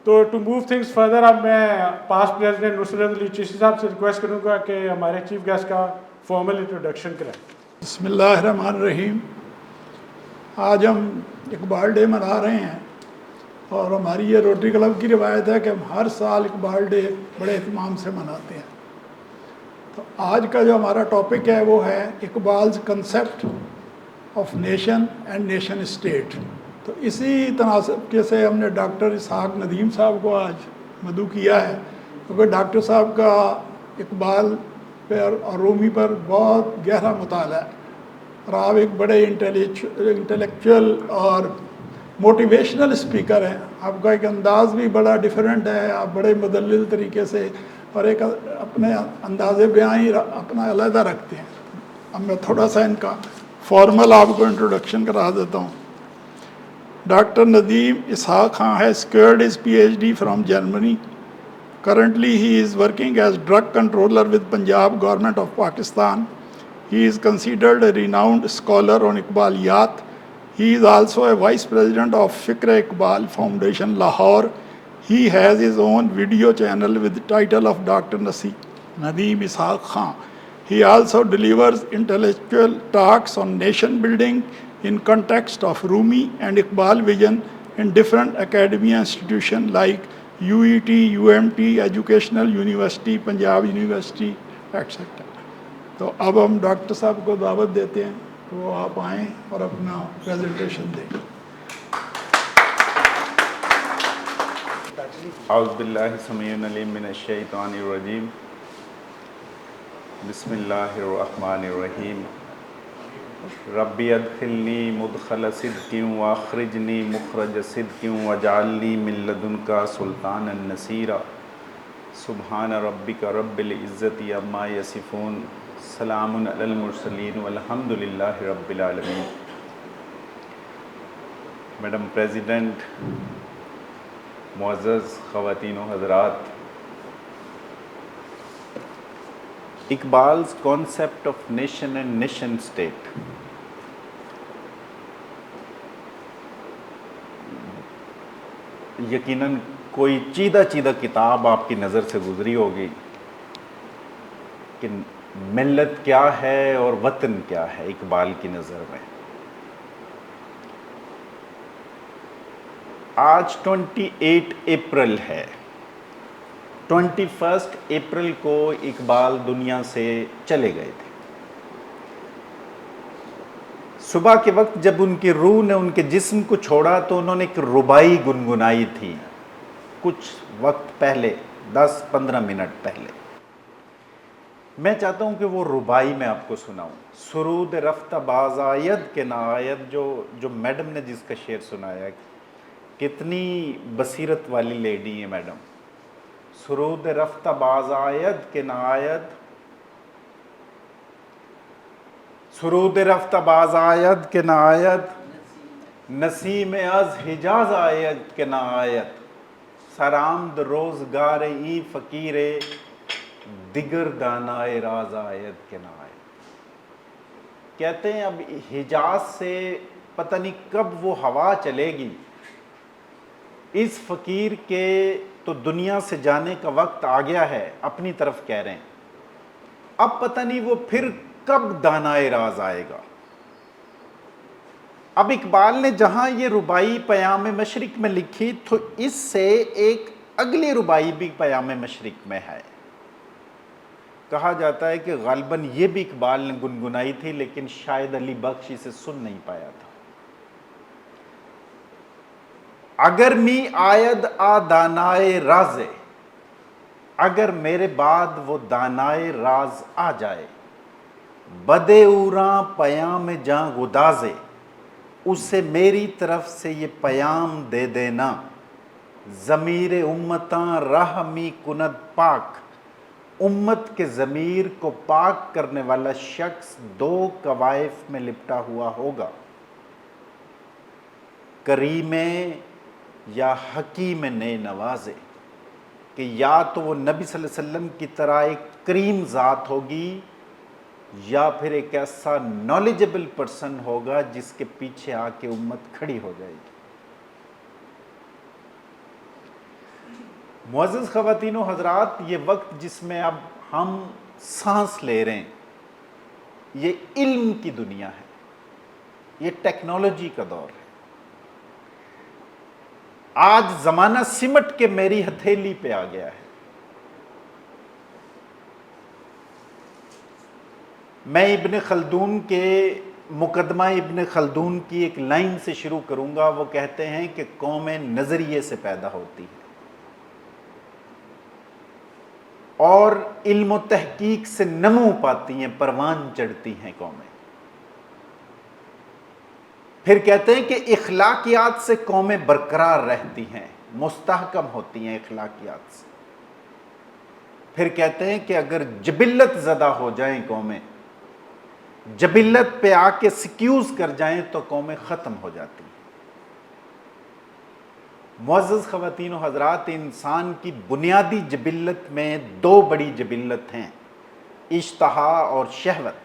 تو to move things further اب میں پاسٹ پریزیڈنٹ نصرت علی چشتی صاحب سے ریکویسٹ کروں گا کہ ہمارے چیف گیسٹ کا فارمل انٹروڈکشن کریں. بسم اللہ الرحمن الرحیم. آج ہم اقبال ڈے منا رہے ہیں اور ہماری یہ روٹری کلب کی روایت ہے کہ ہم ہر سال اقبال ڈے بڑے اہتمام سے مناتے ہیں. تو آج کا جو ہمارا ٹاپک ہے وہ ہے Iqbal's concept of nation and nation state. تو اسی تناسب کے سے ہم نے ڈاکٹر اسحاق ندیم صاحب کو آج مدعو کیا ہے کیونکہ ڈاکٹر صاحب کا اقبال پر اور رومی پر بہت گہرا مطالعہ ہے اور آپ ایک بڑے انٹلیکچوئل اور موٹیویشنل اسپیکر ہیں. آپ کا ایک انداز بھی بڑا ڈیفرنٹ ہے, آپ بڑے مدلل طریقے سے اور ایک اپنے انداز بیان ہی اپنا علیحدہ رکھتے ہیں. اب میں تھوڑا سا ان کا فارمل آپ کو انٹروڈکشن کرا دیتا ہوں. Doctor Nadeem Ishaq Khan has secured his PhD from Germany. Currently he is working as drug controller with Punjab government of Pakistan. He is considered a renowned scholar on Iqbaliyat. He is also a vice president of Fikr Iqbal Foundation Lahore. He has his own video channel with the title of Dr. Nadeem Ishaq Khan. He also delivers intellectual talks on nation building in context of Rumi and Iqbal vision in different academia institutions like UET, UMT, Educational University, Punjab University, etc. تو اب ہم doctor صاحب کو دعوت دیتے ہیں تو وہ آپ آئیں اور اپنا پریزنٹیشن دیں. اعوذ باللہ السمیع العلیم من الشیطان الرجیم. بسم اللہ الرحمن الرحیم. ربی ادخلنی مدخل صدق واخرجنی مخرج صدق واجعلنی من لدنک سلطانا نصیرا. سبحان ربک رب العزت عما یصفون. سلام علی المرسلین والحمد للہ رب العالمین. میڈم پریزیڈنٹ, معزز خواتین و حضرات, اقبال's concept of nation and nation state. یقیناً کوئی چیدہ کتاب آپ کی نظر سے گزری ہوگی کہ ملت کیا ہے اور وطن کیا ہے اقبال کی نظر میں. آج 28 اپریل ہے. 21 اپریل کو اقبال دنیا سے چلے گئے تھے. صبح کے وقت جب ان کی روح نے ان کے جسم کو چھوڑا تو انہوں نے ایک ربائی گنگنائی تھی کچھ وقت پہلے, 10-15 منٹ پہلے. میں چاہتا ہوں کہ وہ ربائی میں آپ کو سناؤں. سرود رفتہ باز آید کے نہ آید, جو میڈم نے جس کا شعر سنایا, کتنی بصیرت والی لیڈی ہیں میڈم. سرود رفتہ باز آید کے نہ آید, سرود رفتہ باز آید کے نہ آید, نسیم از حجاز آید کے نہ آید, سرآمد روزگار ای فقیر دیگر دانائے راز آید کے نہ آید. کہتے ہیں اب حجاز سے پتہ نہیں کب وہ ہوا چلے گی, اس فقیر کے تو دنیا سے جانے کا وقت آ گیا ہے, اپنی طرف کہہ رہے ہیں. اب پتہ نہیں وہ پھر کب دانائے راز آئے گا. اب اقبال نے جہاں یہ ربائی پیام مشرق میں لکھی تو اس سے ایک اگلی ربائی بھی پیام مشرق میں ہے. کہا جاتا ہے کہ غالباً یہ بھی اقبال نے گنگنائی تھی لیکن شاید علی بخش اسے سن نہیں پایا تھا. اگر می آید آ دانائے راز, اگر میرے بعد وہ دانائے راز آ جائے, بدے اوراں پیام جاں گدازے, اسے میری طرف سے یہ پیام دے دینا, ضمیر امتاں راہ می کند پاک, امت کے ضمیر کو پاک کرنے والا شخص دو کوائف میں لپٹا ہوا ہوگا, کریم یا حکیم نئے نوازے, کہ یا تو وہ نبی صلی اللہ علیہ وسلم کی طرح ایک کریم ذات ہوگی یا پھر ایک ایسا نالجبل پرسن ہوگا جس کے پیچھے آ کے امت کھڑی ہو جائے گی. معزز خواتین و حضرات، یہ وقت جس میں اب ہم سانس لے رہے ہیں، یہ علم کی دنیا ہے، یہ ٹیکنالوجی کا دور ہے۔ آج زمانہ سمٹ کے میری ہتھیلی پہ آ گیا ہے۔ میں ابن خلدون کے مقدمہ ابن خلدون کی ایک لائن سے شروع کروں گا۔ وہ کہتے ہیں کہ قومیں نظریے سے پیدا ہوتی ہیں اور علم و تحقیق سے نمو پاتی ہیں، پروان چڑھتی ہیں قومیں۔ پھر کہتے ہیں کہ اخلاقیات سے قومیں برقرار رہتی ہیں، مستحکم ہوتی ہیں اخلاقیات سے۔ پھر کہتے ہیں کہ اگر جبلت زدہ ہو جائیں قومیں، جبلت پہ آ کے سکیوز کر جائیں تو قومیں ختم ہو جاتی ہیں۔ معزز خواتین و حضرات، انسان کی بنیادی جبلت میں دو بڑی جبلت ہیں، اشتہا اور شہوت۔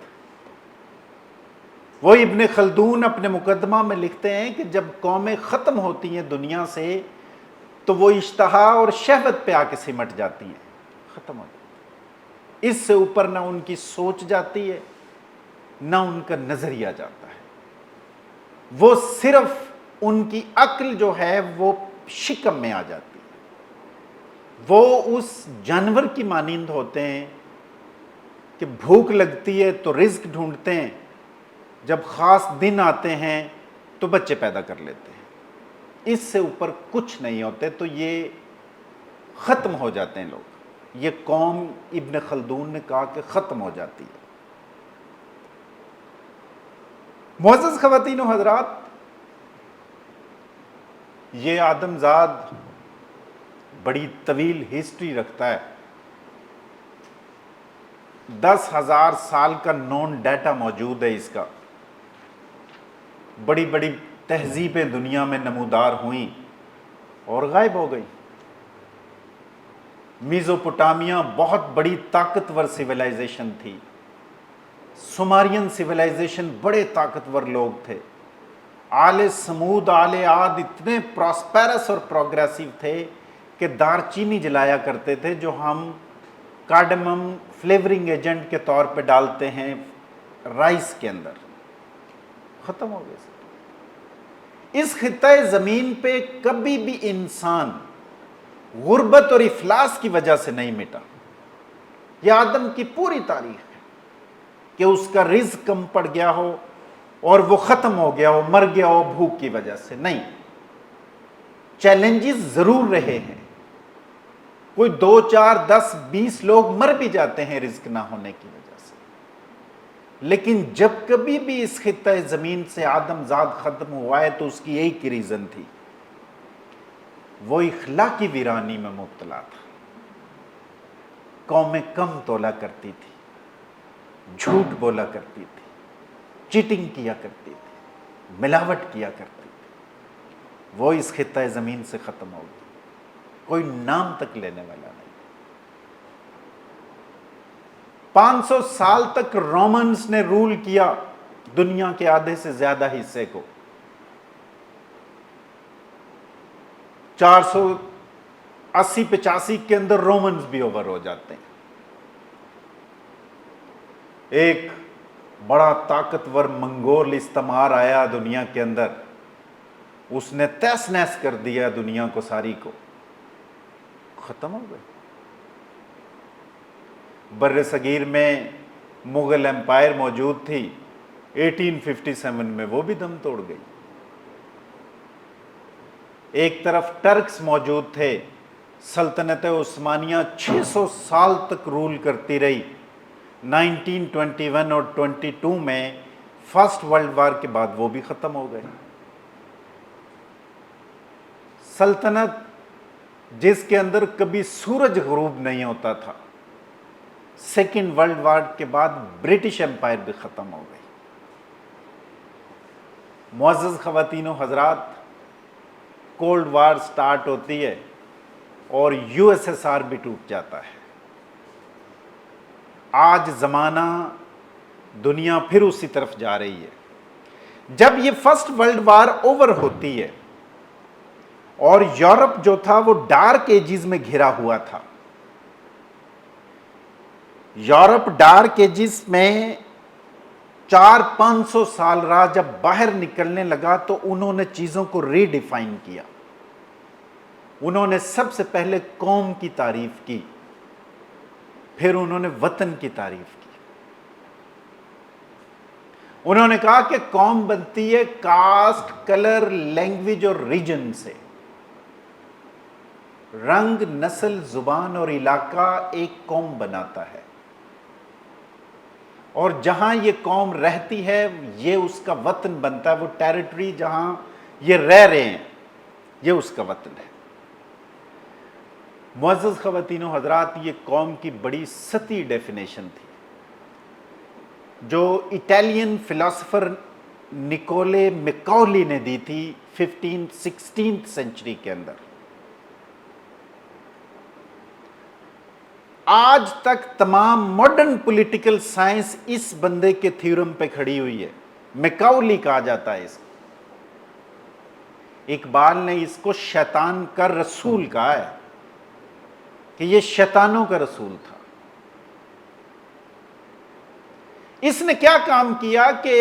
وہ ابن خلدون اپنے مقدمہ میں لکھتے ہیں کہ جب قومیں ختم ہوتی ہیں دنیا سے تو وہ اشتہا اور شہوت پہ آ کے سمٹ جاتی ہیں، ختم ہو جاتی ہیں۔ اس سے اوپر نہ ان کی سوچ جاتی ہے، نہ ان کا نظریہ جاتا ہے۔ وہ صرف ان کی عقل جو ہے وہ شکم میں آ جاتی ہے۔ وہ اس جانور کی مانند ہوتے ہیں کہ بھوک لگتی ہے تو رزق ڈھونڈتے ہیں، جب خاص دن آتے ہیں تو بچے پیدا کر لیتے ہیں۔ اس سے اوپر کچھ نہیں ہوتے، تو یہ ختم ہو جاتے ہیں لوگ۔ یہ قوم ابن خلدون نے کہا کہ ختم ہو جاتی ہے۔ معزز خواتین و حضرات، یہ آدم زاد بڑی طویل ہسٹری رکھتا ہے۔ 10,000 سال کا نون ڈیٹا موجود ہے اس کا۔ بڑی بڑی تہذیبیں دنیا میں نمودار ہوئیں اور غائب ہو گئی۔ میزوپوٹامیہ بہت بڑی طاقتور سویلائزیشن تھی۔ سومرین سویلائزیشن بڑے طاقتور لوگ تھے۔ آل سمود، آل عاد اتنے پراسپیرس اور پروگریسو تھے کہ دار چینی جلایا کرتے تھے، جو ہم کارڈمم فلیورنگ ایجنٹ کے طور پہ ڈالتے ہیں رائس کے اندر۔ ختم ہو گئے۔ اس خطہ زمین پہ کبھی بھی انسان غربت اور افلاس کی وجہ سے نہیں مٹا۔ یہ آدم کی پوری تاریخ ہے کہ اس کا رزق کم پڑ گیا ہو اور وہ ختم ہو گیا ہو، مر گیا ہو بھوک کی وجہ سے، نہیں۔ چیلنجز ضرور رہے ہیں، کوئی 2 4 10 20 لوگ مر بھی جاتے ہیں رزق نہ ہونے کی وجہ سے، لیکن جب کبھی بھی اس خطہ زمین سے آدم زاد ختم ہوا ہے تو اس کی ایک ریزن تھی، وہ اخلاقی ویرانی میں مبتلا تھا۔ قومیں کم تولا کرتی تھی، جھوٹ بولا کرتی تھی، چیٹنگ کیا کرتی تھی، ملاوٹ کیا کرتی تھی۔ وہ اس خطہ زمین سے ختم ہو گئی، کوئی نام تک لینے والا نہیں۔ 500 سال تک رومنز نے رول کیا دنیا کے آدھے سے زیادہ حصے کو۔ 480-85 کے اندر رومنز بھی اوور ہو جاتے ہیں۔ ایک بڑا طاقتور منگول استعمار آیا دنیا کے اندر، اس نے تہس نہس کر دیا دنیا کو ساری کو، ختم ہو گئے۔ بر صغیر میں مغل امپائر موجود تھی، 1857 میں وہ بھی دم توڑ گئی۔ ایک طرف ٹرکس موجود تھے، سلطنت عثمانیہ 600 سال تک رول کرتی رہی۔ 1921 اور 22 میں فرسٹ ورلڈ وار کے بعد وہ بھی ختم ہو گئے۔ سلطنت جس کے اندر کبھی سورج غروب نہیں ہوتا تھا، سیکنڈ ورلڈ وار کے بعد برٹش امپائر بھی ختم ہو گئی۔ معزز خواتین و حضرات، کولڈ وار سٹارٹ ہوتی ہے اور USSR بھی ٹوٹ جاتا ہے۔ آج زمانہ دنیا پھر اسی طرف جا رہی ہے۔ جب یہ فرسٹ ورلڈ وار اوور ہوتی ہے اور یورپ جو تھا وہ ڈارک ایجز میں گھرا ہوا تھا. یورپ ڈارک ایجز میں 400-500 سال رہا. جب باہر نکلنے لگا تو انہوں نے چیزوں کو ری ڈیفائن کیا. انہوں نے سب سے پہلے قوم کی تعریف کی, پھر انہوں نے وطن کی تعریف کی. انہوں نے کہا کہ قوم بنتی ہے کاسٹ, کلر, لینگویج اور ریجن سے. رنگ, نسل, زبان اور علاقہ ایک قوم بناتا ہے, اور جہاں یہ قوم رہتی ہے یہ اس کا وطن بنتا ہے. وہ ٹیریٹری جہاں یہ رہ رہے ہیں یہ اس کا وطن ہے. معزز خواتین و حضرات, یہ قوم کی بڑی سطحی ڈیفینیشن تھی جو اٹالین فلاسفر نکولے میکاولی نے دی تھی 16th سینچری کے اندر. آج تک تمام ماڈرن پولیٹیکل سائنس اس بندے کے تھیورم پہ کھڑی ہوئی ہے. میکاولی کہا جاتا ہے اس کو. اقبال نے اس کو شیطان کا رسول کہا ہے کہ یہ شیطانوں کا رسول تھا. اس نے کیا کام کیا کہ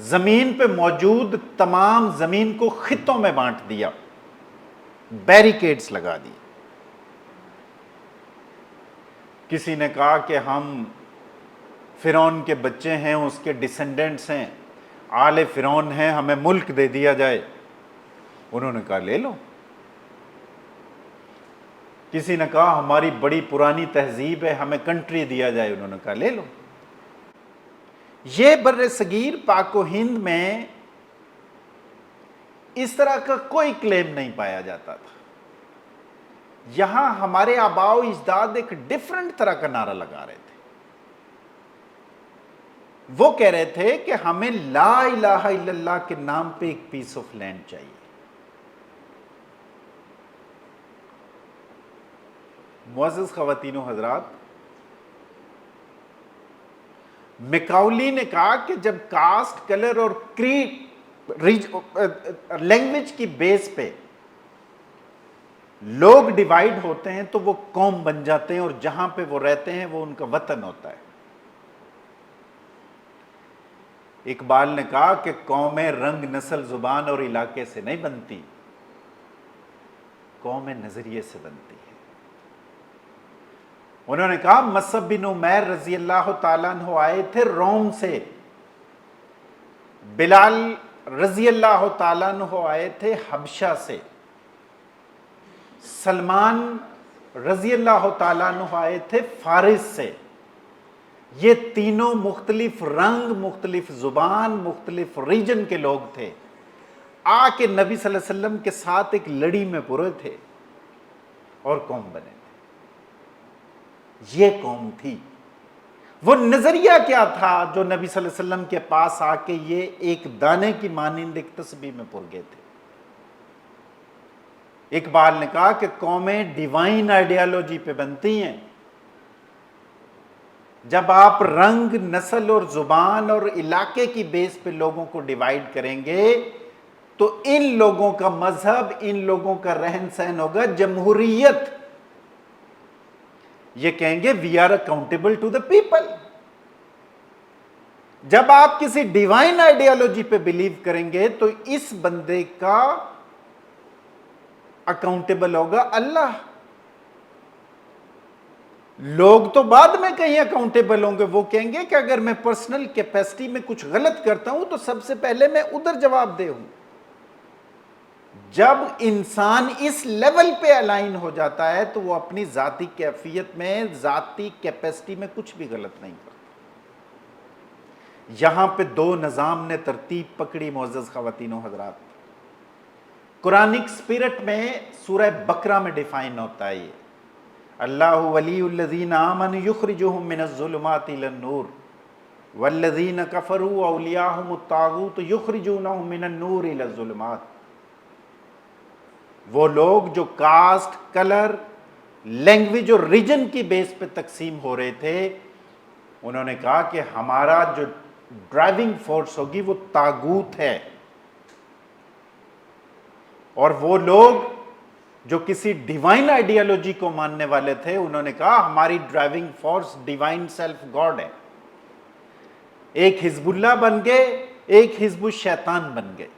زمین پہ موجود تمام زمین کو خطوں میں بانٹ دیا, بیریکیڈز لگا دی. کسی نے کہا کہ ہم فرعون کے بچے ہیں, اس کے ڈسینڈنٹس ہیں, آل فرعون ہیں, ہمیں ملک دے دیا جائے. انہوں نے کہا لے لو. کسی نے کہا ہماری بڑی پرانی تہذیب ہے, ہمیں کنٹری دیا جائے. انہوں نے کہا لے لو. یہ بر صغیر پاک و ہند میں اس طرح کا کوئی کلیم نہیں پایا جاتا تھا. یہاں ہمارے آباء و اجداد ایک ڈیفرنٹ طرح کا نعرہ لگا رہے تھے. وہ کہہ رہے تھے کہ ہمیں لا الہ الا اللہ کے نام پہ ایک پیس آف لینڈ چاہیے. معزز خواتین و حضرات, میکاولی نے کہا کہ جب کاسٹ, کلر اور لینگویج کی بیس پہ لوگ ڈیوائیڈ ہوتے ہیں تو وہ قوم بن جاتے ہیں, اور جہاں پہ وہ رہتے ہیں وہ ان کا وطن ہوتا ہے. اقبال نے کہا کہ قومیں رنگ, نسل, زبان اور علاقے سے نہیں بنتی, قومیں نظریے سے بنتی ہے. انہوں نے کہا مصعب بن عمیر رضی اللہ تعالیٰ عنہ آئے تھے روم سے, بلال رضی اللہ تعالیٰ عنہ آئے تھے حبشہ سے, سلمان رضی اللہ تعالیٰ عنہ آئے تھے فارس سے. یہ تینوں مختلف رنگ, مختلف زبان, مختلف ریجن کے لوگ تھے. آ کے نبی صلی اللہ علیہ وسلم کے ساتھ ایک لڑی میں پورے تھے اور قوم بنے. یہ قوم تھی. وہ نظریہ کیا تھا جو نبی صلی اللہ علیہ وسلم کے پاس آ کے یہ ایک دانے کی مانند ایک تسبیح میں پور گئے تھے. اقبال نے کہا کہ قومیں ڈیوائن آئیڈیالوجی پہ بنتی ہیں. جب آپ رنگ, نسل اور زبان اور علاقے کی بیس پہ لوگوں کو ڈیوائیڈ کریں گے تو ان لوگوں کا مذہب, ان لوگوں کا رہن سہن ہوگا جمہوریت. یہ کہیں گے we are accountable to the people. جب آپ کسی ڈیوائن آئیڈیالوجی پہ بلیو کریں گے تو اس بندے کا اکاؤنٹیبل ہوگا اللہ. لوگ تو بعد میں کہیں اکاؤنٹیبل ہوں گے. وہ کہیں گے کہ اگر میں پرسنل کیپیسٹی میں کچھ غلط کرتا ہوں تو سب سے پہلے میں ادھر جواب دے ہوں. جب انسان اس لیول پہ الائن ہو جاتا ہے تو وہ اپنی ذاتی کیفیت میں, ذاتی کیپیسٹی میں کچھ بھی غلط نہیں کرتا. یہاں پہ دو نظام نے ترتیب پکڑی معزز خواتین و حضرات. قرآنک سپیرٹ میں سورہ بقرہ میں ڈیفائن ہوتا ہے یہ, اللہ ولی الذین آمنوا یخرجہم من الظلمات الی النور والذین کفروا اولیاءہم الطاغوت یخرجونہم من النور الی الظلمات. وہ لوگ جو کاسٹ, کلر, لینگویج اور ریجن کی بیس پہ تقسیم ہو رہے تھے, انہوں نے کہا کہ ہمارا جو ڈرائیونگ فورس ہوگی وہ طاغوت ہے. اور وہ لوگ جو کسی ڈیوائن آئیڈیالوجی کو ماننے والے تھے انہوں نے کہا ہماری driving force divine self God ہے. ایک حزب اللہ بن گئے, ایک حزب الشیطان بن گئے.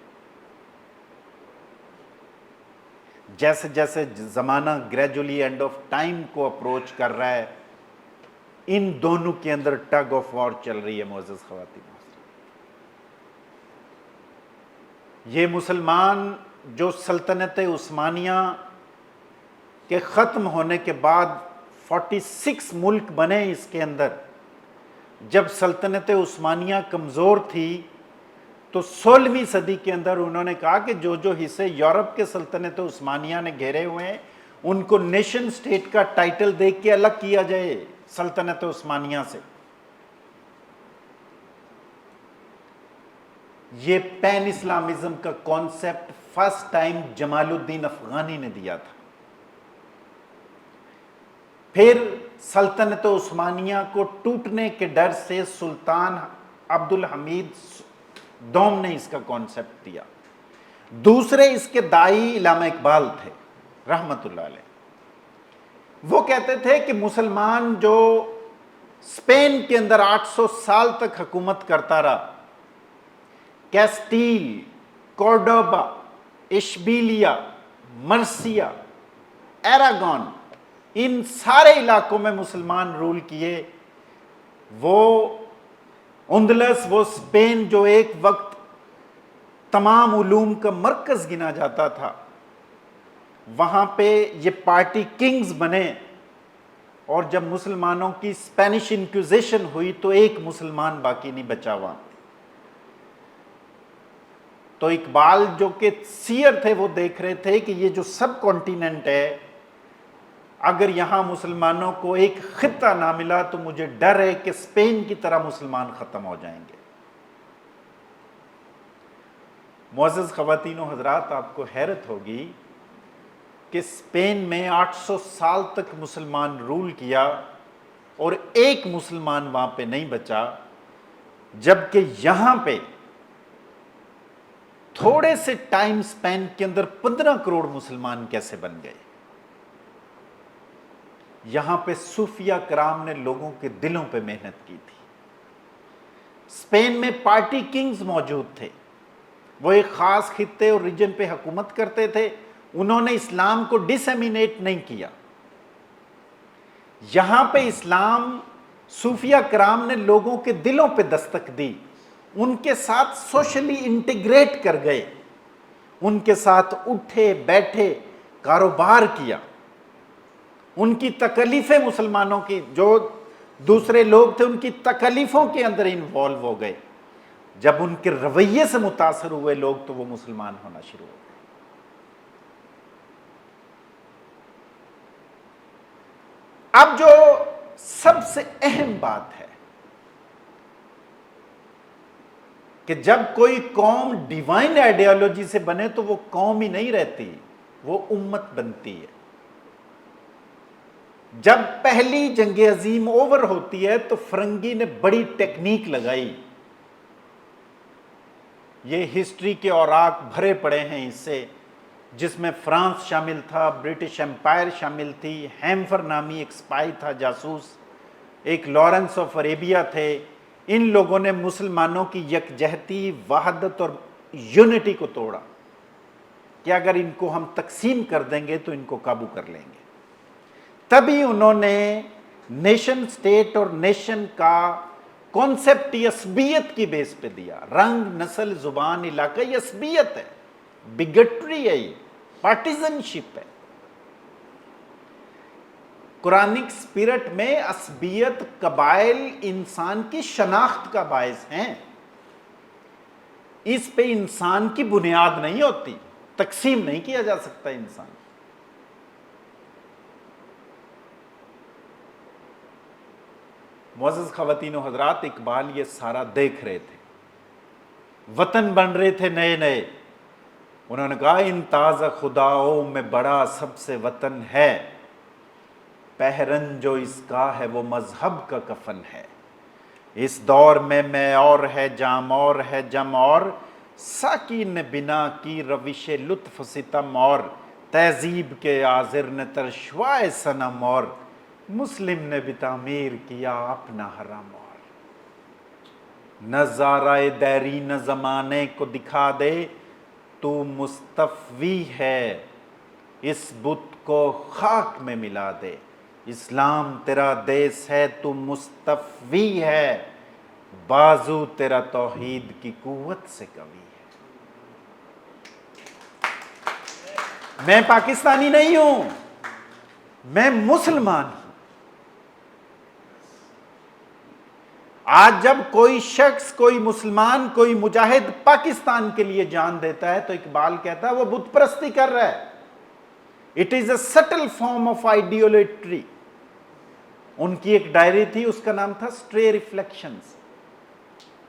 جیسے جیسے زمانہ گریجولی اینڈ آف ٹائم کو اپروچ کر رہا ہے, ان دونوں کے اندر ٹگ آف وار چل رہی ہے. معزز خواتین, یہ مسلمان جو سلطنت عثمانیہ کے ختم ہونے کے بعد 46 ملک بنے, اس کے اندر جب سلطنت عثمانیہ کمزور تھی تو 16ویں صدی کے اندر انہوں نے کہا کہ جو جو حصے یورپ کے سلطنت عثمانیہ نے گھیرے ہوئے ہیں ان کو نیشن سٹیٹ کا ٹائٹل دے کے الگ کیا جائے سلطنت عثمانیہ سے. یہ پین اسلامزم کا کانسیپٹ فرسٹ ٹائم جمال الدین افغانی نے دیا تھا. پھر سلطنت عثمانیہ کو ٹوٹنے کے ڈر سے سلطان عبد الحمید دوم نے اس کا کانسیپٹ دیا. دوسرے اس کے دائی علامہ اقبال تھے رحمت اللہ علیہ. وہ کہتے تھے کہ مسلمان جو اسپین کے اندر 800 سال تک حکومت کرتا رہا, کیسٹیل, کورڈوبا, اشبیلیا, مرسیا, ایراگون, ان سارے علاقوں میں مسلمان رول کیے. وہ اندلس, وہ اسپین جو ایک وقت تمام علوم کا مرکز گنا جاتا تھا, وہاں پہ یہ پارٹی کنگز بنے. اور جب مسلمانوں کی اسپینش انکوزیشن ہوئی تو ایک مسلمان باقی نہیں بچا وہاں. تو اقبال جو کہ سیر تھے وہ دیکھ رہے تھے کہ یہ جو سب کانٹیننٹ ہے, اگر یہاں مسلمانوں کو ایک خطہ نہ ملا تو مجھے ڈر ہے کہ اسپین کی طرح مسلمان ختم ہو جائیں گے. معزز خواتین و حضرات, آپ کو حیرت ہوگی کہ اسپین میں 800 سال تک مسلمان رول کیا اور ایک مسلمان وہاں پہ نہیں بچا, جبکہ یہاں پہ تھوڑے سے ٹائم سپین کے اندر 15 کروڑ مسلمان کیسے بن گئے. یہاں پہ صوفیہ کرام نے لوگوں کے دلوں پہ محنت کی تھی. اسپین میں پارٹی کنگز موجود تھے, وہ ایک خاص خطے اور ریجن پہ حکومت کرتے تھے. انہوں نے اسلام کو ڈسیمینیٹ نہیں کیا. یہاں پہ اسلام صوفیہ کرام نے لوگوں کے دلوں پہ دستک دی, ان کے ساتھ سوشلی انٹیگریٹ کر گئے, ان کے ساتھ اٹھے بیٹھے, کاروبار کیا. ان کی تکلیفیں مسلمانوں کی, جو دوسرے لوگ تھے ان کی تکلیفوں کے اندر انوالو ہو گئے. جب ان کے رویے سے متاثر ہوئے لوگ تو وہ مسلمان ہونا شروع ہو گئے. اب جو سب سے اہم بات ہے کہ جب کوئی قوم ڈیوائن آئیڈیالوجی سے بنے تو وہ قوم ہی نہیں رہتی, وہ امت بنتی ہے. جب پہلی جنگ عظیم اوور ہوتی ہے تو فرنگی نے بڑی ٹیکنیک لگائی. یہ ہسٹری کے اوراق بھرے پڑے ہیں اس سے, جس میں فرانس شامل تھا, برٹش امپائر شامل تھی, ہیمفر نامی ایک سپاہی تھا جاسوس, ایک لارنس آف عربیہ تھے. ان لوگوں نے مسلمانوں کی یکجہتی, وحدت اور یونٹی کو توڑا کہ اگر ان کو ہم تقسیم کر دیں گے تو ان کو قابو کر لیں گے. تبھی انہوں نے نیشن سٹیٹ اور نیشن کا کانسیپٹ عصبیت کی بیس پہ دیا. رنگ, نسل, زبان, علاقہ, یہ عصبیت ہے, بگٹری ہے, یہ پارٹیزن شپ ہے. قرآنک سپیرٹ میں عصبیت, قبائل انسان کی شناخت کا باعث ہیں. اس پہ انسان کی بنیاد نہیں ہوتی, تقسیم نہیں کیا جا سکتا انسان. معزز خواتین و حضرات, اقبال یہ سارا دیکھ رہے تھے, وطن بن رہے تھے نئے نئے. انہوں نے کہا ان تازہ خداؤں میں بڑا سب سے وطن ہے, پہرن جو اس کا ہے وہ مذہب کا کفن ہے. اس دور میں اور ہے, جام اور ہے, جم اور, ساکی نے بنا کی روش لطف ستم اور تہذیب کے آذر نے ترشوائے صنم اور مسلم نے بھی تعمیر کیا اپنا حرم اور نظارہ دیرین زمانے کو دکھا دے تو مستفوی ہے اس بت کو خاک میں ملا دے اسلام تیرا دیس ہے تو مستفوی ہے بازو تیرا توحید کی قوت سے قوی ہے میں پاکستانی نہیں ہوں میں مسلمان ہوں آج جب کوئی شخص کوئی مسلمان کوئی مجاہد پاکستان کے لیے جان دیتا ہے تو اقبال کہتا ہے وہ بت پرستی کر رہا ہے it is a subtle form of idolatry ان کی ایک ڈائری تھی اس کا نام تھا سٹرے ریفلیکشنز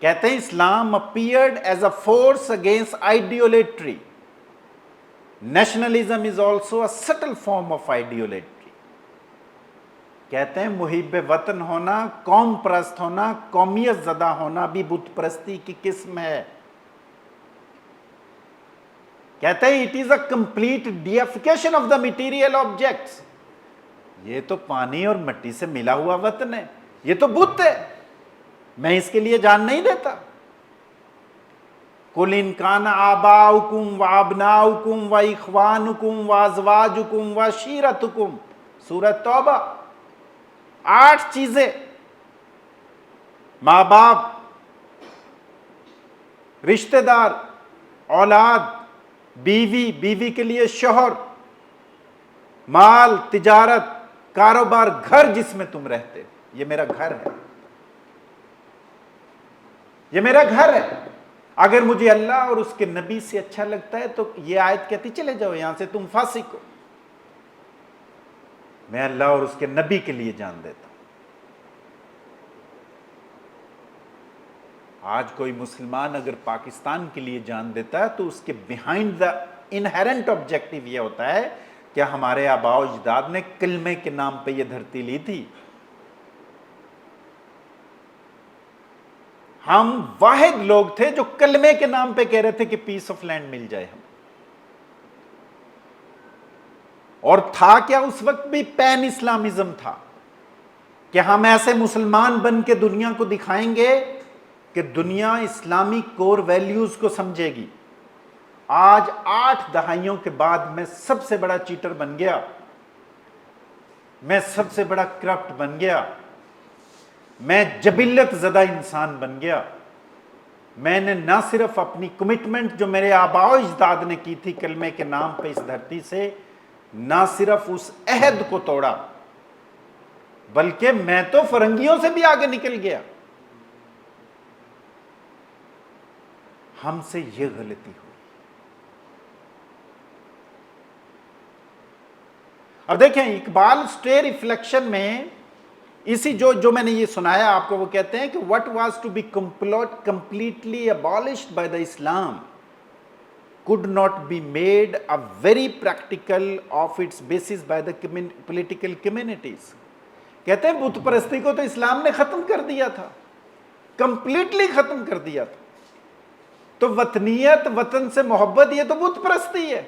کہتے ہیں Islam appeared as a force against idolatry nationalism is also a subtle form of idolatry کہتے ہیں محب وطن ہونا قوم پرست ہونا قومیت زدہ ہونا بھی بت پرستی کی قسم ہے کہتے ہیں it is a complete deification of the material objects یہ تو پانی اور مٹی سے ملا ہوا وطن ہے یہ تو بت ہے میں اس کے لیے جان نہیں دیتا قل ان کان آباؤکم و ابناؤکم و اخوانکم و ازواجکم و عشیرتکم سورۃ توبہ 8 چیزیں ماں باپ رشتہ دار اولاد بیوی بیوی کے لیے شوہر مال تجارت کاروبار گھر جس میں تم رہتے یہ میرا گھر ہے یہ میرا گھر ہے اگر مجھے اللہ اور اس کے نبی سے اچھا لگتا ہے تو یہ آیت کہتی چلے جاؤ یہاں سے تم فاسق ہو میں اللہ اور اس کے نبی کے لیے جان دیتا ہوں آج کوئی مسلمان اگر پاکستان کے لیے جان دیتا ہے تو اس کے بیہائنڈ دا انہیرنٹ آبجیکٹو یہ ہوتا ہے کہ ہمارے آباء و اجداد نے کلمے کے نام پہ یہ دھرتی لی تھی ہم واحد لوگ تھے جو کلمے کے نام پہ کہہ رہے تھے کہ پیس آف لینڈ مل جائے ہم اور تھا کیا اس وقت بھی پین اسلامزم تھا کہ ہم ایسے مسلمان بن کے دنیا کو دکھائیں گے کہ دنیا اسلامی کور ویلیوز کو سمجھے گی آج 8 دہائیوں کے بعد میں سب سے بڑا چیٹر بن گیا میں سب سے بڑا کرپٹ بن گیا میں جبلت زدہ انسان بن گیا میں نے نہ صرف اپنی کمٹمنٹ جو میرے آباء و اجداد نے کی تھی کلمے کے نام پہ اس دھرتی سے نہ صرف اس عہد کو توڑا بلکہ میں تو فرنگیوں سے بھی آگے نکل گیا ہم سے یہ غلطی ہوئی اب دیکھیں اقبال سٹے ریفلیکشن میں اسی جو میں نے یہ سنایا آپ کو وہ کہتے ہیں کہ what was to be completely abolished by the Islam could not be made a very practical of its basis by the political communities کہتے ہیں بت پرستی کو تو اسلام نے ختم کر دیا تھا کمپلیٹلی ختم کر دیا تھا تو وطنیت وطن سے محبت یہ تو بت پرستی ہے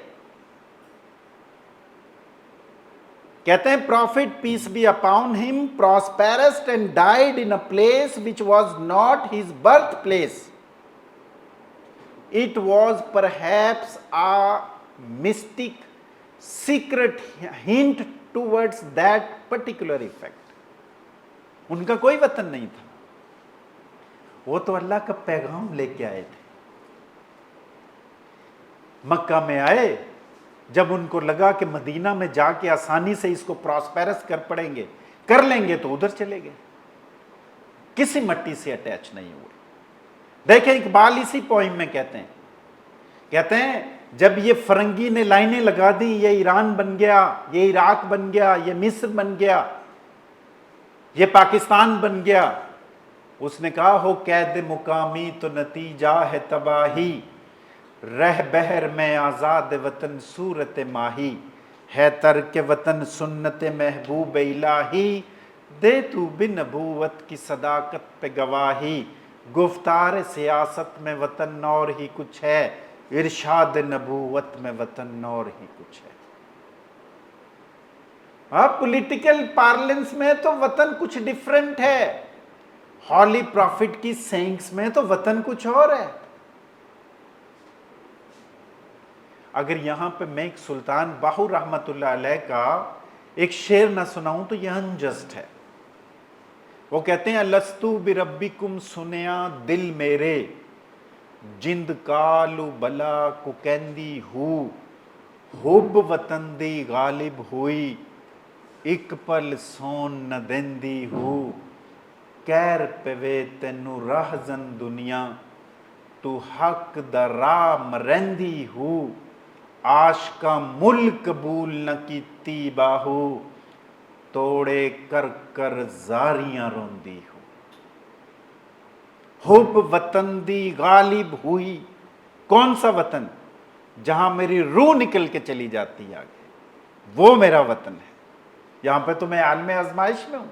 کہتے ہیں prophet peace be upon him prospered and died in a place which was not his birthplace it was perhaps a mystic secret hint towards that particular effect ان کا کوئی وطن نہیں تھا وہ تو اللہ کا پیغام لے کے آئے تھے مکہ میں آئے جب ان کو لگا کہ مدینہ میں جا کے آسانی سے اس کو پراسپیرس کر لیں گے تو ادھر چلے گئے کسی مٹی سے اٹیچ نہیں ہوئے دیکھیں اقبال اسی پوئم میں کہتے ہیں جب یہ فرنگی نے لائنیں لگا دی یہ ایران بن گیا یہ عراق بن گیا یہ مصر بن گیا یہ پاکستان بن گیا اس نے کہا ہو قید مقامی تو نتیجہ ہے تباہی رہ بہر میں آزاد وطن صورت ماہی ہے ترک وطن سنت محبوب الہی دے تو بنبوت کی صداقت پہ گواہی گفتار سیاست میں وطن اور ہی کچھ ہے، ارشاد نبوت میں وطن اور ہی کچھ ہے۔ ہاں پولیٹیکل پارلنس میں تو وطن کچھ ڈیفرنٹ ہے، ہولی پروفٹ کی سینکس میں تو وطن کچھ اور ہے۔ اگر یہاں پہ میں ایک سلطان باہو رحمت اللہ علیہ کا ایک شعر نہ سناؤں تو یہ انجسٹ ہے۔ وہ کہتے ہیں الستو بربکم سنیا دل میرے، جند کالو بلا کو کہندی ہو، حب وطن دی غالب ہوئی، ایک پل سون نہ دیندی ہو، کیر پوے تینو راہ زن دنیا، تو حق دا راہ مرندی ہو، عاشقاں مل قبول نہ کیتی باہو، توڑے کر کر زاریاں روندی ہو۔ حب وطن دی غالب ہوئی، کون سا وطن؟ جہاں میری روح نکل کے چلی جاتی ہے آگے، وہ میرا وطن ہے۔ یہاں پہ تو میں عالم آزمائش میں ہوں،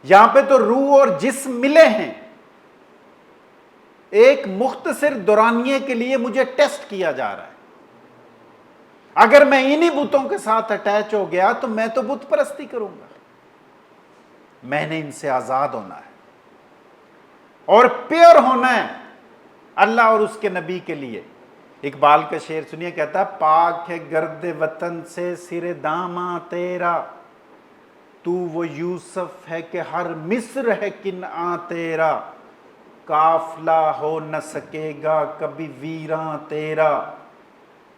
یہاں پہ تو روح اور جسم ملے ہیں، ایک مختصر دورانیے کے لیے مجھے ٹیسٹ کیا جا رہا ہے۔ اگر میں انہی بتوں کے ساتھ اٹیچ ہو گیا تو میں تو بت پرستی کروں گا۔ میں نے ان سے آزاد ہونا ہے اور پیور ہونا ہے اللہ اور اس کے نبی کے لیے۔ اقبال کا شعر سنیے، کہتا ہے پاک ہے گرد وطن سے سر داماں تیرا، تو وہ یوسف ہے کہ ہر مصر ہے کنعاں تیرا، قافلہ ہو نہ سکے گا کبھی ویراں تیرا،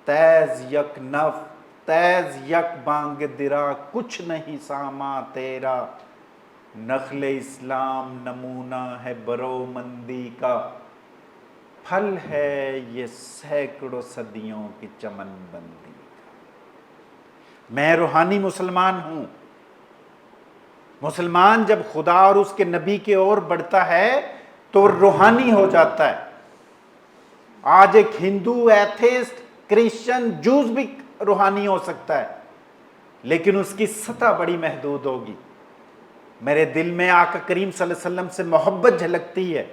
تیز یک نف تیز یک بانگ درا، کچھ نہیں ساما تیرا، نخل اسلام نمونہ ہے برو مندی کا، پھل ہے یہ سینکڑوں صدیوں کی چمن بندی کا۔ میں روحانی مسلمان ہوں۔ مسلمان جب خدا اور اس کے نبی کی اور بڑھتا ہے تو روحانی ہو جاتا ہے۔ آج ایک ہندو، ایتھیسٹ، کرسچن، جوز بھی روحانی ہو سکتا ہے، لیکن اس کی سطح بڑی محدود ہوگی۔ میرے دل میں آقا کریم صلی اللہ علیہ وسلم سے محبت جھلکتی ہے،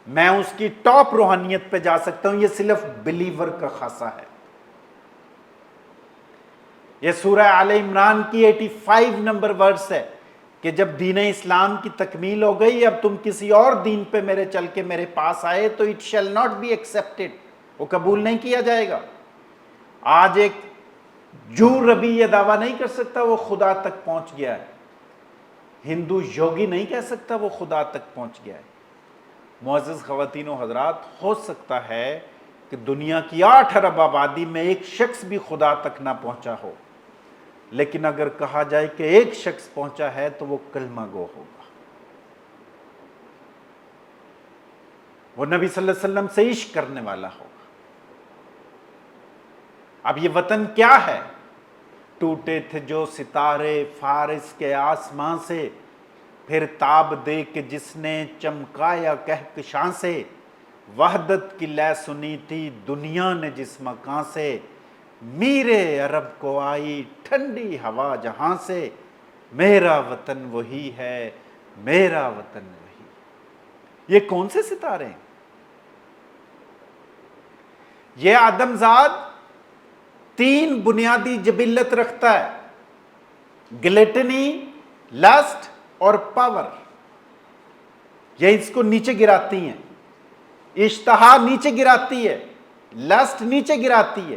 میں اس کی ٹاپ روحانیت پہ جا سکتا ہوں۔ یہ صرف بلیور کا خاصہ ہے۔ یہ سورہ آل عمران کی 85 نمبر ورس ہے کہ جب دین اسلام کی تکمیل ہو گئی، اب تم کسی اور دین پہ میرے چل کے میرے پاس آئے تو it shall not be accepted, وہ قبول نہیں کیا جائے گا۔ آج ایک جو ربی یہ دعویٰ نہیں کر سکتا وہ خدا تک پہنچ گیا ہے، ہندو یوگی نہیں کہہ سکتا وہ خدا تک پہنچ گیا ہے۔ معزز خواتین و حضرات، ہو سکتا ہے کہ دنیا کی 8 ارب آبادی میں ایک شخص بھی خدا تک نہ پہنچا ہو، لیکن اگر کہا جائے کہ ایک شخص پہنچا ہے تو وہ کلمہ گو ہوگا، وہ نبی صلی اللہ علیہ وسلم سے عشق کرنے والا ہوگا۔ اب یہ وطن کیا ہے؟ ٹوٹے تھے جو ستارے فارس کے آسمان سے، پھر تاب دے کے جس نے چمکایا کہکشاں سے، وحدت کی لے سنی تھی دنیا نے جس مکان سے، میرے عرب کو آئی ٹھنڈی ہوا جہاں سے، میرا وطن وہی ہے، میرا وطن وہی۔ یہ کون سے ستارے ہیں؟ یہ آدمزاد 3 بنیادی جبلت رکھتا ہے، گلیٹنی، لسٹ اور پاور۔ یہ اس کو نیچے گراتی ہیں، اشتہا نیچے گراتی ہے، لسٹ نیچے گراتی ہے،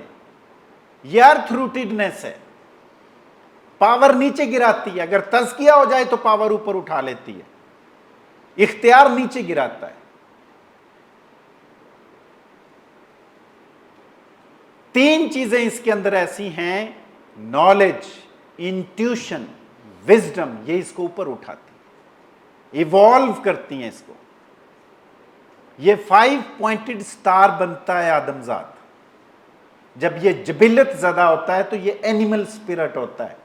یہ ارتھ روٹیڈنس ہے۔ پاور نیچے گراتی ہے، اگر تزکیہ ہو جائے تو پاور اوپر اٹھا لیتی ہے، اختیار نیچے گراتا ہے۔ 3 چیزیں اس کے اندر ایسی ہیں، نالج، انٹیوشن، وزڈم، یہ اس کو اوپر اٹھاتی ہیں، ایوالو کرتی ہیں اس کو۔ یہ 5 پوائنٹڈ سٹار بنتا ہے آدمزاد۔ جب یہ جبلت زدہ ہوتا ہے تو یہ اینیمل سپرٹ ہوتا ہے،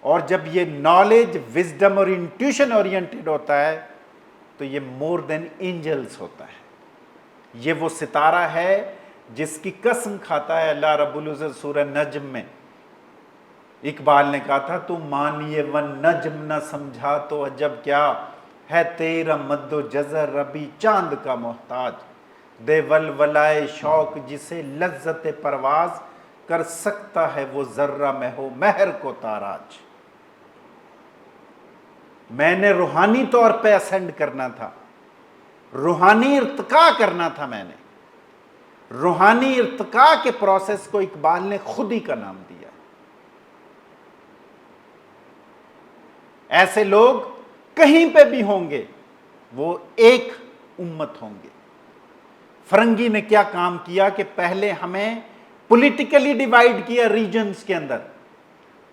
اور جب یہ نالج، وزڈم اور انٹیوشن اورینٹڈ ہوتا ہے تو یہ مور دین اینجلز ہوتا ہے۔ یہ وہ ستارہ ہے جس کی قسم کھاتا ہے اللہ رب العزت سورہ نجم میں۔ اقبال نے کہا تھا تو مانیے ون نجم نہ سمجھا تو عجب کیا، ہے تیرا مد و جزر ربی چاند کا محتاج، دے ولولائے شوق جسے لذت پرواز، کر سکتا ہے وہ ذرہ میں ہو مہر کو تاراج۔ میں نے روحانی طور پہ اسینڈ کرنا تھا، روحانی ارتقاء کرنا تھا، میں نے روحانی ارتقاء کے پروسیس کو اقبال نے خود ہی کا نام دیا۔ ایسے لوگ کہیں پہ بھی ہوں گے، وہ ایک امت ہوں گے۔ فرنگی نے کیا کام کیا کہ پہلے ہمیں پولیٹیکلی ڈیوائیڈ کیا ریجنز کے اندر،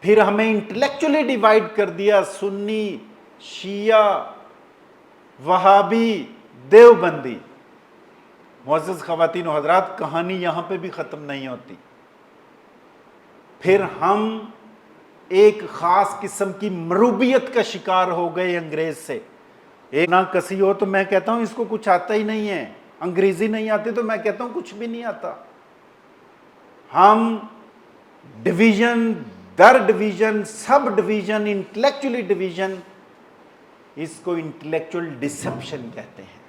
پھر ہمیں انٹلیکچولی ڈیوائیڈ کر دیا، سنی، شیعہ، وہابی، دیوبندی۔ معزز خواتین و حضرات، کہانی یہاں پہ بھی ختم نہیں ہوتی۔ پھر ہم ایک خاص قسم کی مروبیت کا شکار ہو گئے انگریز سے۔ ایک نہ کسی ہو تو میں کہتا ہوں اس کو کچھ آتا ہی نہیں ہے، انگریزی نہیں آتی تو میں کہتا ہوں کچھ بھی نہیں آتا۔ ہم ڈویژن در division, subdivision, intellectually division, اس کو انٹلیکچوئل ڈسپشن کہتے ہیں۔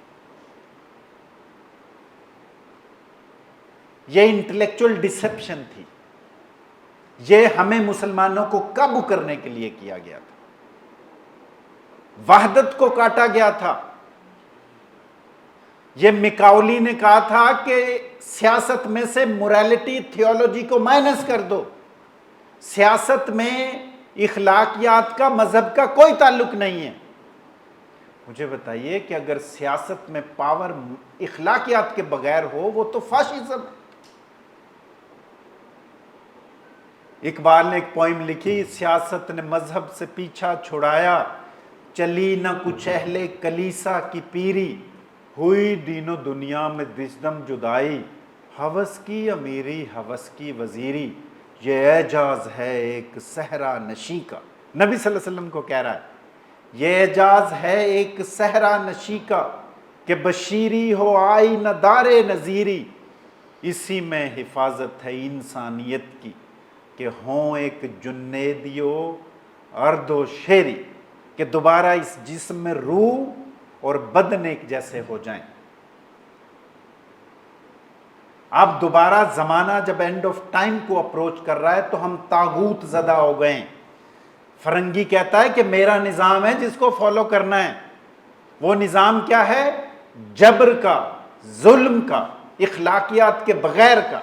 یہ انٹلیکچوئل ڈسپشن تھی، یہ ہمیں مسلمانوں کو قابو کرنے کے لیے کیا گیا تھا، وحدت کو کاٹا گیا تھا۔ یہ مکاولی نے کہا تھا کہ سیاست میں سے موریلٹی تھیولوجی کو مائنس کر دو، سیاست میں اخلاقیات کا، مذہب کا کوئی تعلق نہیں ہے۔ مجھے بتائیے کہ اگر سیاست میں پاور اخلاقیات کے بغیر ہو وہ تو فاشزم ہے۔ اقبال نے ایک پوئم لکھی، سیاست نے مذہب سے پیچھا چھڑایا، چلی نہ کچھ اہل کلیسا کی پیری، ہوئی دین و دنیا میں دشدم جدائی، ہوس کی امیری ہوس کی وزیری، یہ اعجاز ہے ایک صحرا نشی کا۔ نبی صلی اللہ علیہ وسلم کو کہہ رہا ہے یہ اعجاز ہے ایک صحرا نشی کا، کہ بشیری ہو آئی نہ دار نذیری، اسی میں حفاظت ہے انسانیت کی، کہ ہوں ایک جنیدیو ارد و شیری، کہ دوبارہ اس جسم میں روح اور بدن ایک جیسے ہو جائیں۔ اب دوبارہ زمانہ جب اینڈ آف ٹائم کو اپروچ کر رہا ہے تو ہم طاغوت زدہ ہو گئے ہیں۔ فرنگی کہتا ہے کہ میرا نظام ہے جس کو فالو کرنا ہے۔ وہ نظام کیا ہے؟ جبر کا، ظلم کا، اخلاقیات کے بغیر کا،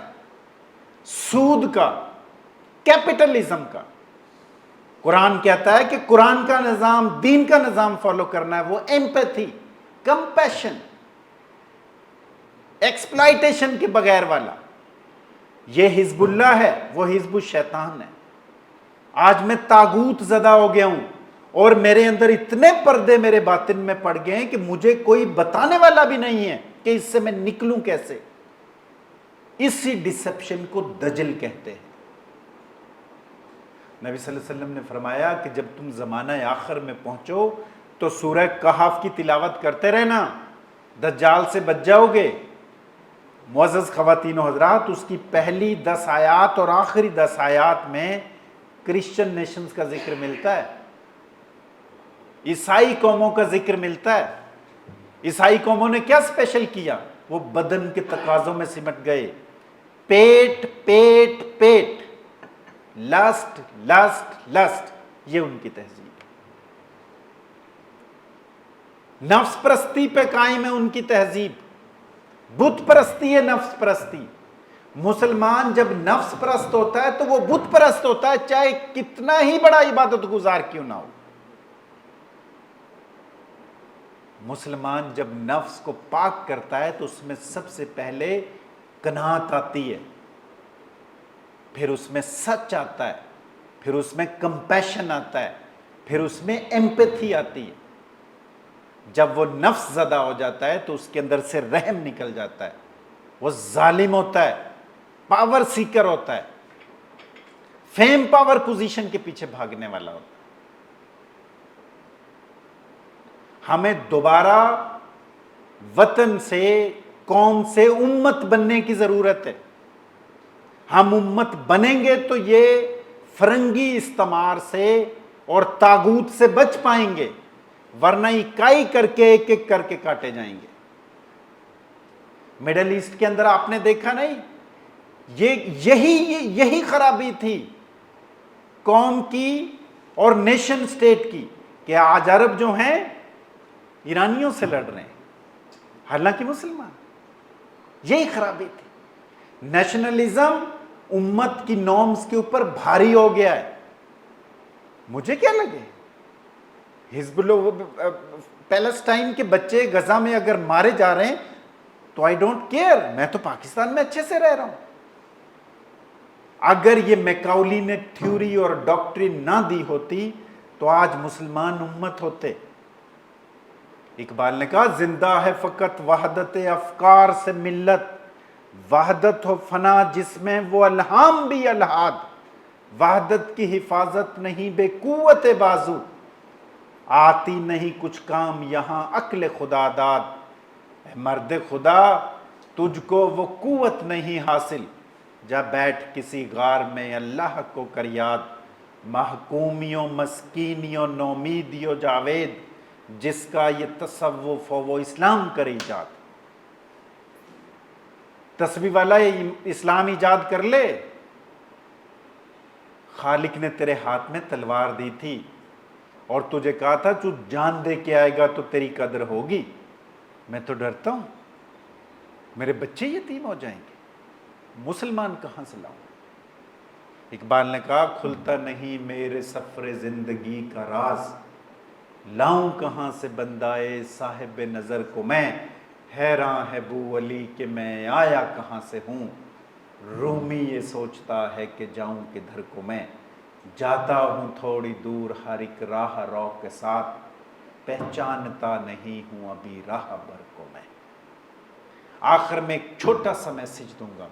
سود کا، کیپٹلزم کا۔ قرآن کہتا ہے کہ قرآن کا نظام، دین کا نظام فالو کرنا ہے، وہ ایمپیتھی، کمپیشن، ایکسپلائٹیشن کے بغیر والا۔ یہ حزب اللہ ہے، وہ حزب الشیطان ہے۔ آج میں طاغوت زدہ ہو گیا ہوں اور میرے اندر اتنے پردے میرے باطن میں پڑ گئے ہیں کہ مجھے کوئی بتانے والا بھی نہیں ہے کہ اس سے میں نکلوں کیسے۔ اسی ڈسپشن کو دجل کہتے ہیں۔ نبی صلی اللہ علیہ وسلم نے فرمایا کہ جب تم زمانہ آخر میں پہنچو تو سورہ کہف کی تلاوت کرتے رہنا، دجال سے بچ جاؤ گے۔ معزز خواتین و حضرات، اس کی پہلی 10 آیات اور آخری 10 آیات میں کرسچن نیشنز کا ذکر ملتا ہے، عیسائی قوموں کا ذکر ملتا ہے۔ عیسائی قوموں نے کیا اسپیشل کیا؟ وہ بدن کے تقاضوں میں سمٹ گئے، پیٹ پیٹ پیٹ، لسٹ لسٹ لسٹ، یہ ان کی تہذیب ہے۔ نفس پرستی پہ قائم ہے ان کی تہذیب، بت پرستی ہے، نفس پرستی۔ مسلمان جب نفس پرست ہوتا ہے تو وہ بت پرست ہوتا ہے، چاہے کتنا ہی بڑا عبادت گزار کیوں نہ ہو۔ مسلمان جب نفس کو پاک کرتا ہے تو اس میں سب سے پہلے قناعت آتی ہے، پھر اس میں سچ آتا ہے، پھر اس میں کمپیشن آتا ہے، پھر اس میں ایمپیتھی آتی ہے۔ جب وہ نفس زدہ ہو جاتا ہے تو اس کے اندر سے رحم نکل جاتا ہے، وہ ظالم ہوتا ہے، پاور سیکر ہوتا ہے، فیم پاور پوزیشن کے پیچھے بھاگنے والا ہوتا ہے۔ ہمیں دوبارہ وطن سے، قوم سے امت بننے کی ضرورت ہے۔ ہم امت بنیں گے تو یہ فرنگی استعمار سے اور طاغوت سے بچ پائیں گے۔ ورنہ اکائی کر کے ایک ایک کر کے کاٹے جائیں گے۔ مڈل ایسٹ کے اندر آپ نے دیکھا نہیں، یہی خرابی تھی قوم کی اور نیشن سٹیٹ کی، کہ آج عرب جو ہیں ایرانیوں سے لڑ رہے ہیں حالانکہ مسلمان، یہی خرابی تھی۔ نیشنلزم امت کی نارمز کے اوپر بھاری ہو گیا ہے۔ مجھے کیا لگے، حزب اللہ پیلسٹائن کے بچے غزہ میں اگر مارے جا رہے ہیں تو آئی ڈونٹ کیئر، میں تو پاکستان میں اچھے سے رہ رہا ہوں۔ اگر یہ میکاولی نے تھیوری اور ڈاکٹرین نہ دی ہوتی تو آج مسلمان امت ہوتے۔ اقبال نے کہا زندہ ہے فقط وحدت افکار سے ملت، وحدت ہو فنا جس میں وہ الہام بھی الہاد، وحدت کی حفاظت نہیں بے قوت بازو، آتی نہیں کچھ کام یہاں عقل خدا داد، اے مرد خدا تجھ کو وہ قوت نہیں حاصل، جا بیٹھ کسی غار میں اللہ کو کر یاد، محکومیوں مسکینیوں نومیدیوں جاوید، جس کا یہ تصوف ہو وہ اسلام کر ایجاد۔ تصویف والا اسلام ایجاد کر لے، خالق نے تیرے ہاتھ میں تلوار دی تھی اور تجھے کہا تھا تو جان دے کے آئے گا تو تیری قدر ہوگی۔ میں تو ڈرتا ہوں میرے بچے یتیم ہو جائیں گے، مسلمان کہاں سے لاؤں؟ اقبال نے کہا کھلتا نہیں میرے سفر زندگی کا راز، لاؤں کہاں سے بندائے صاحب نظر کو میں، حیران ہے بو علی کہ میں آیا کہاں سے ہوں، رومی یہ سوچتا ہے کہ جاؤں کدھر کو میں، جاتا ہوں تھوڑی دور ہر ایک راہ رو کے ساتھ، پہچانتا نہیں ہوں ابھی راہ بر کو میں۔ آخر میں ایک چھوٹا سا میسج دوں گا۔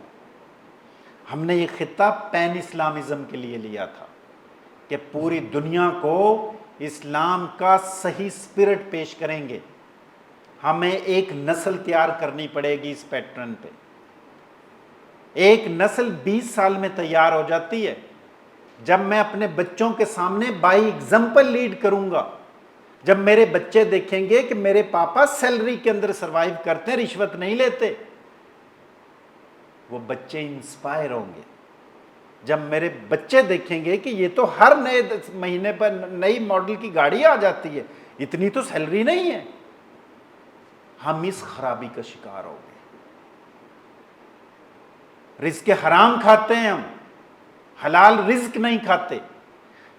ہم نے یہ خطہ پین اسلامزم کے لیے لیا تھا کہ پوری دنیا کو اسلام کا صحیح سپرٹ پیش کریں گے۔ ہمیں ایک نسل تیار کرنی پڑے گی اس پیٹرن پہ۔ ایک نسل 20 سال میں تیار ہو جاتی ہے جب میں اپنے بچوں کے سامنے بائی ایگزامپل لیڈ کروں گا، جب میرے بچے دیکھیں گے کہ میرے پاپا سیلری کے اندر سروائیو کرتے ہیں، رشوت نہیں لیتے، وہ بچے انسپائر ہوں گے۔ جب میرے بچے دیکھیں گے کہ یہ تو ہر نئے مہینے پر نئی ماڈل کی گاڑی آ جاتی ہے، اتنی تو سیلری نہیں ہے، ہم اس خرابی کا شکار ہو گئے۔ رزق حرام کھاتے ہیں، ہم حلال رزق نہیں کھاتے۔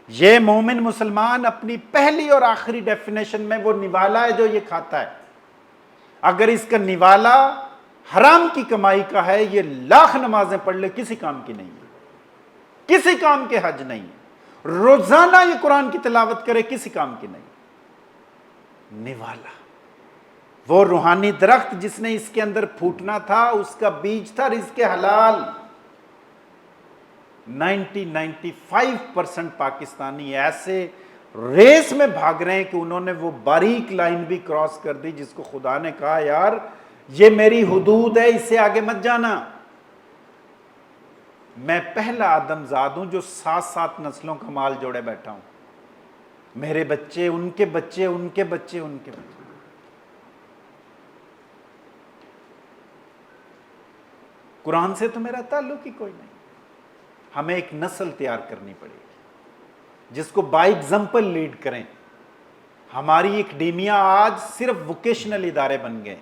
یہ مومن مسلمان اپنی پہلی اور آخری ڈیفینیشن میں وہ نوالا ہے جو یہ کھاتا ہے۔ اگر اس کا نوالا حرام کی کمائی کا ہے، یہ لاکھ نمازیں پڑھ لے کسی کام کی نہیں ہے، کسی کام کے حج نہیں ہے، روزانہ یہ قرآن کی تلاوت کرے کسی کام کی نہیں۔ نوالا وہ روحانی درخت جس نے اس کے اندر پھوٹنا تھا، اس کا بیج تھا رزق حلال۔ 95% پاکستانی ایسے ریس میں بھاگ رہے ہیں کہ انہوں نے وہ باریک لائن بھی کراس کر دی جس کو خدا نے کہا یار یہ میری حدود ہے، اس سے آگے مت جانا۔ میں پہلا آدم زاد ہوں جو 7 نسلوں کا مال جوڑے بیٹھا ہوں، میرے بچے، ان کے بچے، ان کے بچے، ان کے بچے۔ قرآن سے تو میرا تعلق ہی کوئی نہیں۔ ہمیں ایک نسل تیار کرنی پڑے گی جس کو بائی ایگزامپل لیڈ کریں۔ ہماری اکیڈیمیا آج صرف ووکیشنل ادارے بن گئے،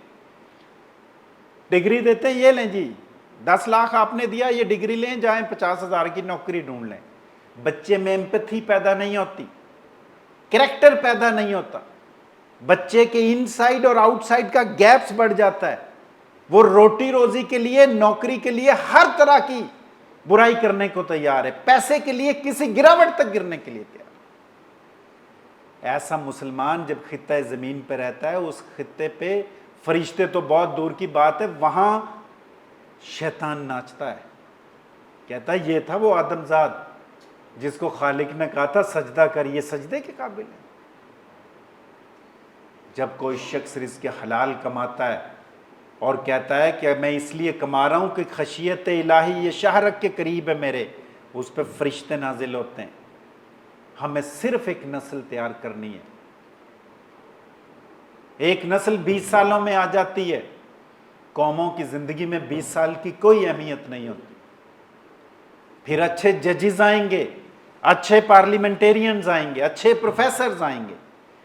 ڈگری دیتے ہیں، یہ لیں جی 10 لاکھ آپ نے دیا، یہ ڈگری لیں، جائیں 50,000 کی نوکری ڈھونڈ لیں۔ بچے میں ایمپتھی پیدا نہیں ہوتی، کریکٹر پیدا نہیں ہوتا، بچے کے انسائیڈ اور آؤٹ سائیڈ کا گیپس بڑھ جاتا ہے، وہ روٹی روزی کے لیے، نوکری کے لیے ہر طرح کی برائی کرنے کو تیار ہے، پیسے کے لیے کسی گراوٹ تک گرنے کے لیے تیار ہے۔ ایسا مسلمان جب خطہ زمین پہ رہتا ہے، اس خطے پہ فرشتے تو بہت دور کی بات ہے، وہاں شیطان ناچتا ہے، کہتا ہے یہ تھا وہ آدم زاد جس کو خالق نے کہا تھا سجدہ کر، یہ سجدے کے قابل ہے۔ جب کوئی شخص رزق حلال کماتا ہے اور کہتا ہے کہ میں اس لیے کما رہا ہوں کہ خشیت الہی یہ شہرک کے قریب ہے میرے، اس پہ فرشتے نازل ہوتے ہیں۔ ہمیں صرف ایک نسل تیار کرنی ہے ایک نسل 20 سالوں میں آ جاتی ہے، قوموں کی زندگی میں 20 سال کی کوئی اہمیت نہیں ہوتی. پھر اچھے ججز آئیں گے، اچھے پارلیمنٹیرینز آئیں گے، اچھے پروفیسرز آئیں گے،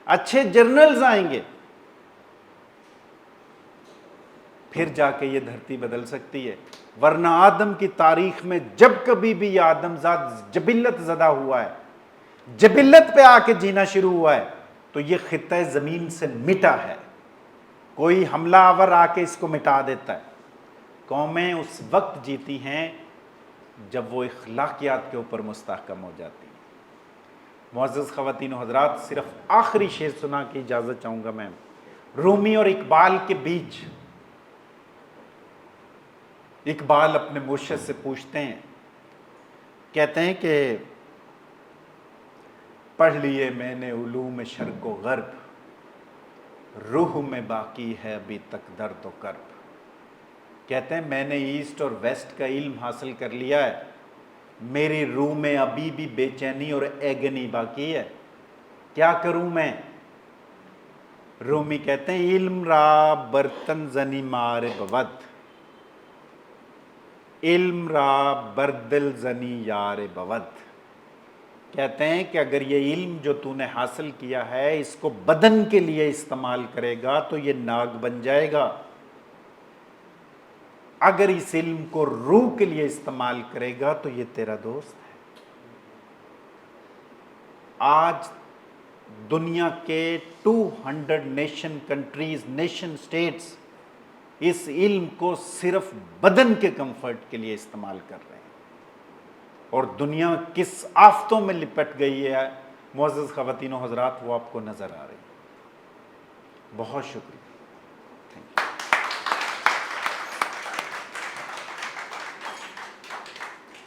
اچھے جرنلز آئیں گے، پھر جا کے یہ دھرتی بدل سکتی ہے. ورنہ آدم کی تاریخ میں جب کبھی بھی یہ آدم ذات جبلت زدہ ہوا ہے، جبلت پہ آ کے جینا شروع ہوا ہے، تو یہ خطہ زمین سے مٹا ہے. کوئی حملہ آور آ کے اس کو مٹا دیتا ہے. قومیں اس وقت جیتی ہیں جب وہ اخلاقیات کے اوپر مستحکم ہو جاتی ہیں. معزز خواتین و حضرات، صرف آخری شعر سنا کے اجازت چاہوں گا میں. رومی اور اقبال کے بیچ، اقبال اپنے مرشد سے پوچھتے ہیں، کہتے ہیں کہ پڑھ لیے میں نے علوم شرق و غرب، روح میں باقی ہے ابھی تک درد و کرب. کہتے ہیں میں نے ایسٹ اور ویسٹ کا علم حاصل کر لیا ہے، میری روح میں ابھی بھی بے چینی اور ایگنی باقی ہے، کیا کروں میں؟ رومی کہتے ہیں علم را برتن زنی مار بود، علم را بردل زنی یار بود. کہتے ہیں کہ اگر یہ علم جو تو نے حاصل کیا ہے اس کو بدن کے لیے استعمال کرے گا تو یہ ناگ بن جائے گا، اگر اس علم کو روح کے لیے استعمال کرے گا تو یہ تیرا دوست ہے. آج دنیا کے 200 نیشن کنٹریز، نیشن سٹیٹس اس علم کو صرف بدن کے کمفرٹ کے لیے استعمال کر رہے ہیں، اور دنیا کس آفتوں میں لپٹ گئی ہے معزز خواتین و حضرات وہ آپ کو نظر آ رہی ہے. بہت شکریہ.